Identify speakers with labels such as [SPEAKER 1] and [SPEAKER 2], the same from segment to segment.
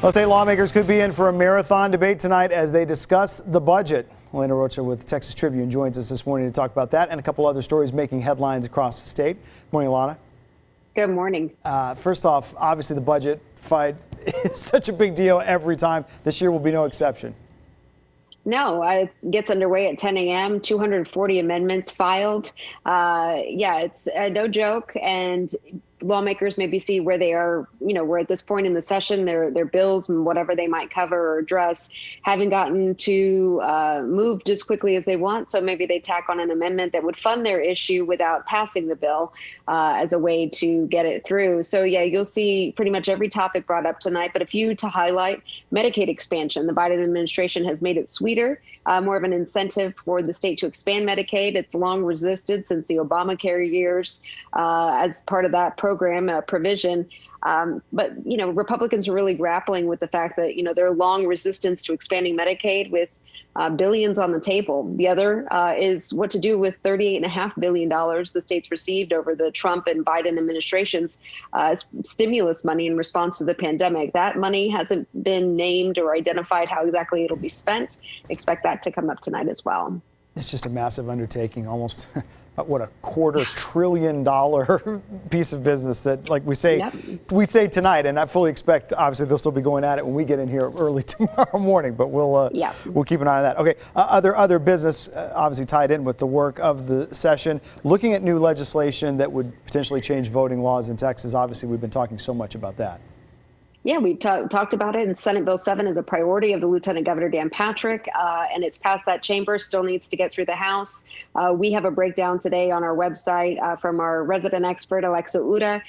[SPEAKER 1] Well, state lawmakers could be in for a marathon debate tonight as they discuss the budget. Alana Rocha with Texas Tribune joins us this morning to talk about that and a couple other stories making headlines across the state. Morning, Alana.
[SPEAKER 2] Good morning.
[SPEAKER 1] First off, obviously the budget fight is such a big deal every time. This year will be no exception.
[SPEAKER 2] No, it gets underway at 10 a.m., 240 amendments filed. Yeah, it's no joke. And lawmakers maybe see where they are, we're at this point in the session, their bills and whatever they might cover or address haven't gotten to moved as quickly as they want. So maybe they tack on an amendment that would fund their issue without passing the bill as a way to get it through. So yeah, you'll see pretty much every topic brought up tonight, but a few to highlight. Medicaid expansion. The Biden administration has made it sweeter, more of an incentive for the state to expand Medicaid. It's long resisted since the Obamacare years as part of that program provision. But, Republicans are really grappling with the fact that, their long resistance to expanding Medicaid with billions on the table. The other is what to do with $38.5 billion the state's received over the Trump and Biden administrations stimulus money in response to the pandemic. That money hasn't been named or identified how exactly it'll be spent. Expect that to come up tonight as well.
[SPEAKER 1] It's just a massive undertaking, almost what, $250 billion piece of business that, like we say, we say tonight, and I fully expect, obviously, they'll still be going at it when we get in here early tomorrow morning, but we'll keep an eye on that. Okay, other business, obviously tied in with the work of the session, looking at new legislation that would potentially change voting laws in Texas. Obviously, we've been talking so much about that.
[SPEAKER 2] Yeah, we've talked about it, and Senate Bill 7 is a priority of the Lieutenant Governor Dan Patrick, and it's passed that chamber, still needs to get through the House. We have a breakdown today on our website from our resident expert, Alexa Uda,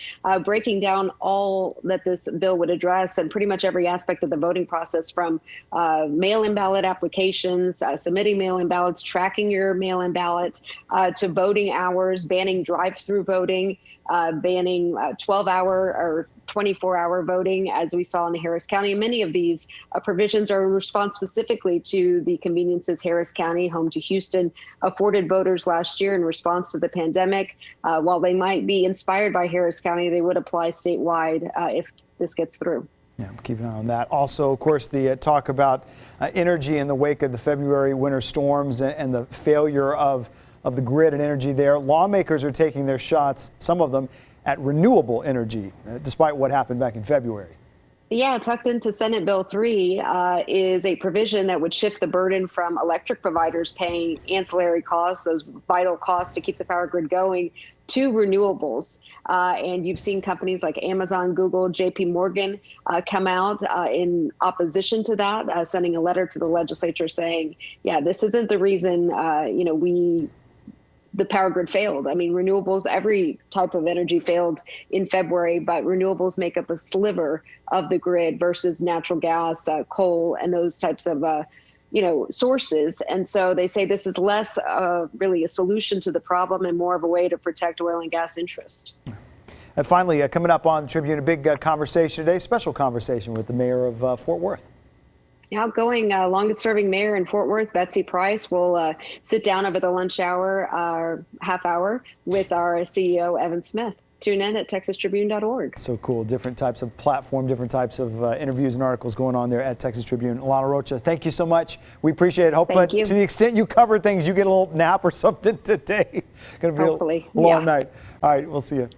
[SPEAKER 2] breaking down all that this bill would address and pretty much every aspect of the voting process, from mail-in ballot applications, submitting mail-in ballots, tracking your mail-in ballot, to voting hours, banning drive-through voting, banning 12-hour or 24-hour voting, as we saw in Harris County. And many of these provisions are in response specifically to the conveniences Harris County, home to Houston, afforded voters last year in response to the pandemic. While they might be inspired by Harris County, they would apply statewide if this gets through.
[SPEAKER 1] Yeah, keep an eye on that. Also, of course, the talk about energy in the wake of the February winter storms and the failure of the grid and energy there. Lawmakers are taking their shots, some of them, at renewable energy, despite what happened back in February.
[SPEAKER 2] Yeah, tucked into Senate Bill 3 is a provision that would shift the burden from electric providers paying ancillary costs, those vital costs to keep the power grid going, to renewables. And you've seen companies like Amazon, Google, JP Morgan come out in opposition to that, sending a letter to the legislature saying, yeah, this isn't the reason, the power grid failed. I mean, renewables, every type of energy failed in February, but renewables make up a sliver of the grid versus natural gas, coal, and those types of, sources. And so they say this is less really a solution to the problem and more of a way to protect oil and gas interest.
[SPEAKER 1] And finally, coming up on Tribune, a big conversation today, special conversation with the mayor of Fort Worth.
[SPEAKER 2] Outgoing longest-serving mayor in Fort Worth, Betsy Price, will sit down over the lunch hour, half hour, with our CEO, Evan Smith. Tune in at texastribune.org.
[SPEAKER 1] So cool. Different types of platform, different types of interviews and articles going on there at Texas Tribune. Alana Rocha, thank you so much. We appreciate it. Hope, but to the extent you cover things, you get a little nap or something today. Going to be a long night. All right, we'll see you.